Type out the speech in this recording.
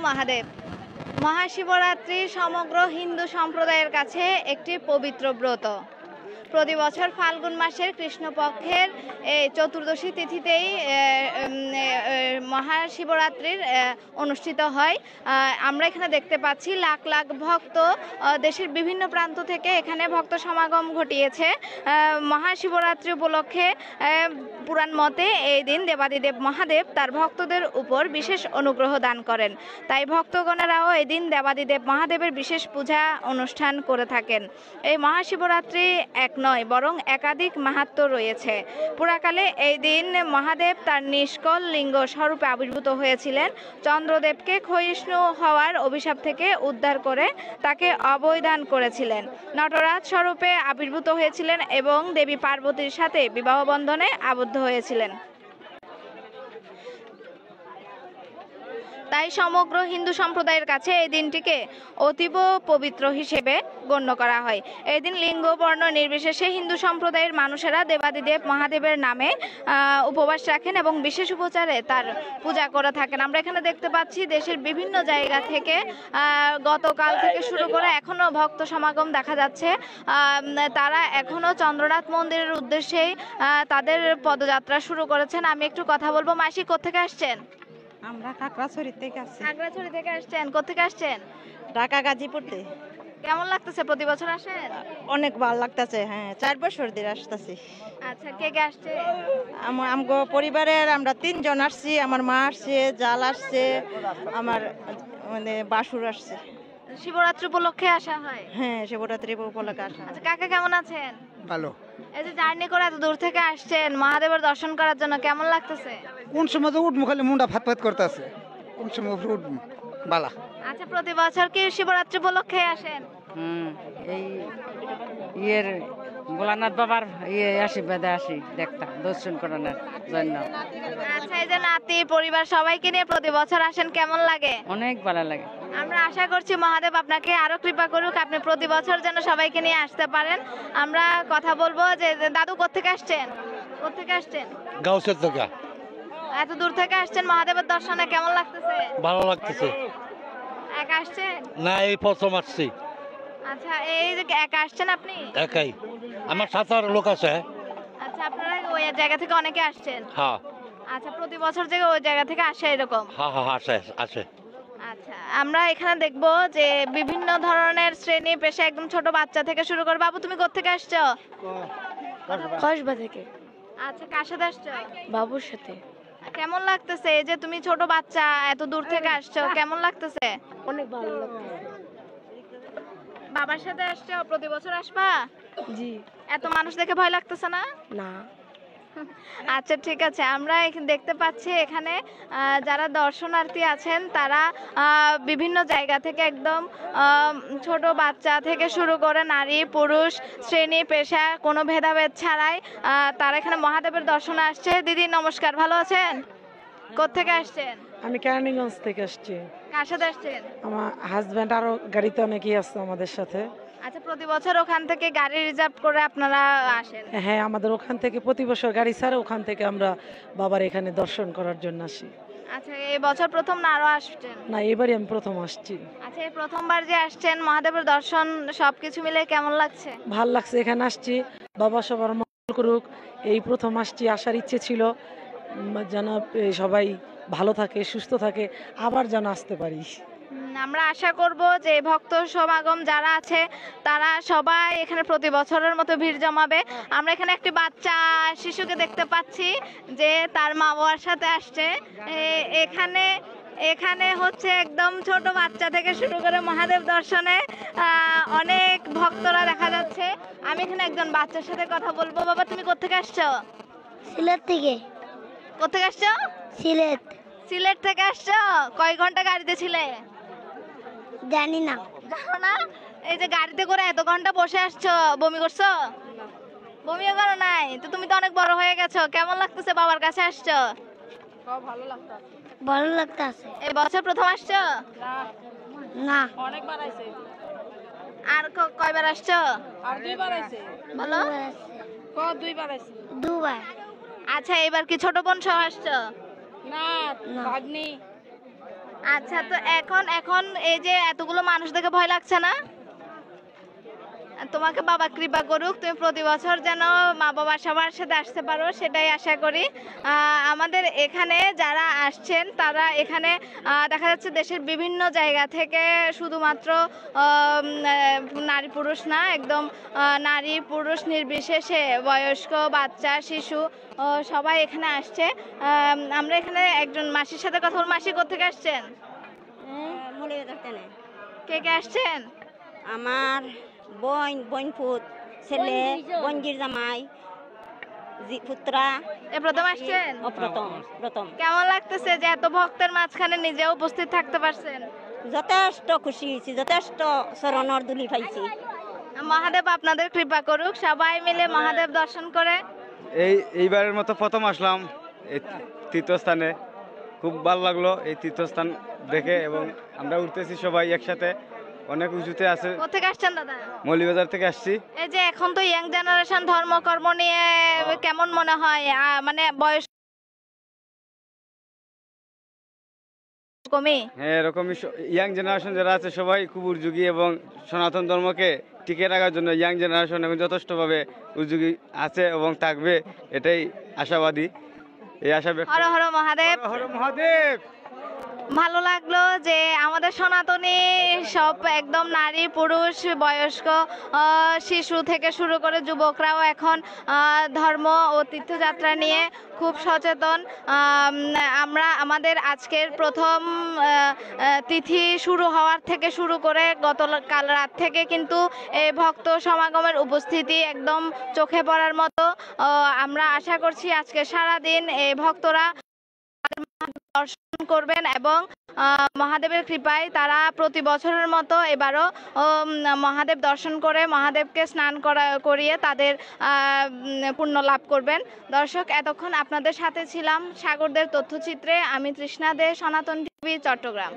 মহাদেব। মহাশিবরাত্রি সমগ্র হিন্দু সম্প্রদায়ের কাছে একটি পবিত্র ব্রত। প্রতি বছর ফাল্গুন মাসের কৃষ্ণপক্ষের এই চতুর্দশী তিথিতেই মহাশিবরাত্রির অনুষ্ঠিত হয়। আমরা এখানে দেখতে পাচ্ছি লাখ লাখ ভক্ত দেশের বিভিন্ন প্রান্ত থেকে এখানে ভক্ত সমাগম ঘটিয়েছে। মহাশিবরাত্রি উপলক্ষে পুরাণ মতে এই দিন দেবাদিদেব মহাদেব তার ভক্তদের উপর বিশেষ অনুগ্রহ দান করেন। তাই ভক্তগণেরাও এই দিন দেবাদিদেব মহাদেবের বিশেষ পূজা অনুষ্ঠান করে থাকেন। এই মহাশিবরাত্রি এক নয় বরং একাধিক মাহাত্ম্য রয়েছে। পুরাকালে এই দিন মহাদেব তার নিষ্কল লিঙ্গ স্বরূপে আবির্ভূত হয়েছিলেন। চন্দ্রদেবকে ক্ষয়িষ্ণু হওয়ার অভিশাপ থেকে উদ্ধার করে তাকে অভয় দান করেছিলেন। নটরাজ স্বরূপে আবির্ভূত হয়েছিলেন এবং দেবী পার্বতীর সাথে বিবাহ বন্ধনে আবদ্ধ হয়েছিলেন। তাই সমগ্র হিন্দু সম্প্রদায়ের কাছে এই দিনটিকে অতীব পবিত্র হিসেবে গণ্য করা হয়। এই দিন লিঙ্গ বর্ণ নির্বিশেষে হিন্দু সম্প্রদায়ের মানুষেরা দেবাদিদেব মহাদেবের নামে উপবাস রাখেন এবং বিশেষ উপচারে তার পূজা করে থাকেন। আমরা এখানে দেখতে পাচ্ছি দেশের বিভিন্ন জায়গা থেকে গতকাল থেকে শুরু করে এখনও ভক্ত সমাগম দেখা যাচ্ছে। তারা এখনও চন্দ্রনাথ মন্দিরের উদ্দেশ্যেই তাদের পদযাত্রা শুরু করেছেন। আমি একটু কথা বলবো। মাসি, কোত্থেকে আসছেন? আমরা খাগড়াছড়ি থেকে আসছি। খাগড়াছড়ি থেকে আসছেন? কোত্থেকে আসছেন? ঢাকা গাজীপুরতে। কেমন লাগতেছে? প্রতি বছর আসেন? অনেক ভালো লাগতেছে। হ্যাঁ, 4 বছর ধরে আসতেছি। আচ্ছা, কে কে আসছে? আমগো পরিবারের আমরা 3 জন আসছি। আমার মা আসছে, জাল আসছে, আমার মানে বাসুর আসছে। শিবরাত্রি উপলক্ষে আসা হয়? হ্যাঁ, শিবরাত্রি উপলক্ষে আসা। আচ্ছা, কাকা কেমন আছেন? ভালো। এই যে জার্নি করে এত দূর থেকে আসছেন মহাদেবের দর্শন করার জন্য, কেমন লাগতেছে? কোন সময় তো উঠবো, খালি মুন্ডা ফাত ফাত করতেছে। কোন সময় উঠবো বালা। আচ্ছা, প্রতি বছর কি শিবরাত্রি উপলক্ষে আসেন? এই ইয়ের ভোলানাথ বাবার আশীর্বাদে আসি দেখতাম দর্শন করানোর জন্য। আচ্ছা, এই যে নাতি পরিবার সবাইকে নিয়ে প্রতি বছর আসেন, কেমন লাগে? অনেক ভালো লাগে। আমরা আশা করছি মহাদেব আপনাকে আরো কৃপা করুক, আপনি প্রতি বছর যেন সবাইকে নিয়ে আসতে পারেন। আমরা কথা বলবো যে দাদু কোত্থেকে আসছেন? কোত্থেকে আসছেন? গাউসের থেকে। এত দূর থেকে আসছেন মহাদেবের দর্শনে, কেমন লাগতেছে? ভালো লাগতেছে। একা আসছেন? না, এই প্রথম আসছি। আচ্ছা, এই যে একা আসছেন আপনি? একাই। আমার সাথে আরো লোক আছে। আচ্ছা, আপনারা ওই জায়গা থেকে অনেকে আসছেন? হ্যাঁ আচ্ছা, প্রতি বছর যে ওই জায়গা থেকে আসে এরকম? হ্যাঁ হ্যাঁ আসে আসে। আচ্ছা, আমরা এখানে দেখবো যে বিভিন্ন ধরনের শ্রেণী পেশা, একদম ছোট বাচ্চা থেকে শুরু করে। বাবু, তুমি কোত্থেকে আসছো? কসবা থেকে। আচ্ছা, কার সাথে আসছো? বাবুর সাথে। কেমন লাগতেছে এই যে তুমি ছোট বাচ্চা এত দূর থেকে আসছো, কেমন লাগতেছে? অনেক ভালো লাগতেছে। বাবার সাথে আসছো? প্রতি বছর আসবা? জি। এত মানুষ দেখে ভয় লাগতেছে না? না। আচ্ছা, ঠিক আছে। আমরা এখানে দেখতে পাচ্ছি এখানে যারা দর্শনার্থী আছেন তারা বিভিন্ন জায়গা থেকে একদম ছোট বাচ্চা থেকে শুরু করে নারী পুরুষ শ্রেণী পেশা কোনো ভেদাভেদ ছাড়াই তারা এখানে মহাদেবের দর্শনে আসছে। দিদি নমস্কার, ভালো আছেন? কোত্থেকে আসছেন? আমি কেরানীগঞ্জ থেকে আসছি। কার সাথে আসছেন? আমার হাজব্যান্ড আরো গাড়িতে অনেকেই আসছে আমাদের সাথে। আচ্ছা, প্রতি বছর ওখান থেকে গাড়ি রিজার্ভ করে আপনারা আসেন? হ্যাঁ, আমাদের ওখান থেকে প্রতি বছর গাড়ি ছাড়ে ওখান থেকে আমরা বাবার এখানে দর্শন করার জন্য আসি। আচ্ছা, এই বছর প্রথম না আরো আসছেন? না, এবারই আমি প্রথম আসছি। আচ্ছা, এই প্রথমবার যে আসছেন মহাদেবের দর্শন সবকিছু মিলে কেমন লাগছে? ভাল লাগছে, এখানে আসছি। বাবা সবার মঙ্গল করুক। এই প্রথম আসছি, আসার ইচ্ছে ছিল যেন সবাই ভালো থাকে, সুস্থ থাকে, আবার যেন আসতে পারি। আমরা আশা করব যে ভক্ত সমাগম যারা আছে তারা সবাই এখানে প্রতি বছরের মতো ভিড় জমাবে। আমরা এখানে একটি বাচ্চা শিশুকে দেখতে পাচ্ছি যে তার মা বাবার সাথে আসছে। এখানে এখানে হচ্ছে একদম ছোট বাচ্চা থেকে শুরু করে মহাদেব দর্শনে অনেক ভক্তরা দেখা যাচ্ছে। আমি এখানে একজন বাচ্চার সাথে কথা বলবো। বাবা, তুমি কোত্থেকে আসছো? সিলেট থেকে। কোত্থেকে আসছো? সিলেট। সিলেট থেকে আসছো? কয় ঘন্টা গাড়িতে ছিলে? জানি না। জানো না? এই যে গাড়িতে করে এত ঘন্টা বসে আসছো, বমি করছো? বমিও করো নাই? তো তুমি তো অনেক বড় হয়ে গেছো, কেমন লাগতেছে বাবার কাছে আসছো? ভালো লাগতেছে। এই বছর প্রথম আসছো? না। আর কয়বার আসছো? বলো। দুবার। আচ্ছা, এবার কি ছোট বোন সহ আসছো? না। আচ্ছা, তো এখন এখন এই যে এতগুলো মানুষ দেখে ভয় লাগছে না? তোমাকে বাবা কৃপা করুক, তুমি প্রতি বছর যেন মা বাবা সবার সাথে আসতে পারো, সেটাই আশা করি। আমাদের এখানে যারা আসছেন তারা এখানে দেখা যাচ্ছে দেশের বিভিন্ন জায়গা থেকে, শুধুমাত্র নারী পুরুষ না, একদম নারী পুরুষ নির্বিশেষে বয়স্ক, বাচ্চা, শিশু সবাই এখানে আসছে। আমরা এখানে একজন মাসির সাথে কথা বলবো। মাসি কোথেকে আসছেন? কে কে আসছেন? আমার বোন, বোনপুত, ছেলে, বোনজির জামাই, পুত্রা। এ প্রথম আসছেন? প্রথম। কেমন লাগতেছে যে এত ভক্তের মাঝখানে নিজেও উপস্থিত থাকতে পারছেন? যথেষ্ট খুশি হয়েছি, যথেষ্ট চরণের দুলি পাইছি। মহাদেব আপনাদের কৃপা করুক, সবাই মিলে মহাদেব দর্শন করে। এইবারের মতো প্রথম আসলাম এই তীর্থস্থানে, খুব ভালো লাগলো এই তীর্থস্থান দেখে, এবং আমরা উঠতেছি সবাই একসাথে, অনেক উঁচুতে আছে। কোথেকে আসছেন দাদা? মৌলভীবাজার থেকে আসছি। এই যে এখন তো ইয়াং জেনারেশন ধর্ম কর্ম নিয়ে কেমন মনে হয়? মানে বয়স কমে? হ্যাঁ, এরকমই ইয়াং জেনারেশন যারা আছে সবাই খুব উদ্যোগী, এবং সনাতন ধর্মকে টিকে রাখার জন্য ইয়াং জেনারেশন এখন যথেষ্টভাবে উদ্যোগী আছে এবং থাকবে, এটাই আশাবাদী। এই আশা ব্যক্ত। হর হর মহাদেব। হর হর মহাদেব। ভালো লাগলো যে আমাদের সনাতনী সব একদম নারী পুরুষ বয়স্ক শিশু থেকে শুরু করে যুবকরাও এখন ধর্ম ও তীর্থযাত্রা নিয়ে খুব সচেতন। আমরা আমাদের আজকের প্রথম তিথি শুরু হওয়ার থেকে শুরু করে গতকাল রাত থেকে কিন্তু এই ভক্ত সমাগমের উপস্থিতি একদম চোখে পড়ার মতো। আমরা আশা করছি আজকে সারাদিন এই ভক্তরা দর্শন করবেন এবং মহাদেবের কৃপায় তারা প্রতি বছরের মতো এবারও মহাদেব দর্শন করে মহাদেবকে স্নান করিয়ে তাদের পুণ্য লাভ করবেন। দর্শক, এতক্ষণ আপনাদের সাথে ছিলাম সাগরদের তথ্যচিত্রে। আমি তৃষ্ণা দে, সনাতন টিভি, চট্টগ্রাম।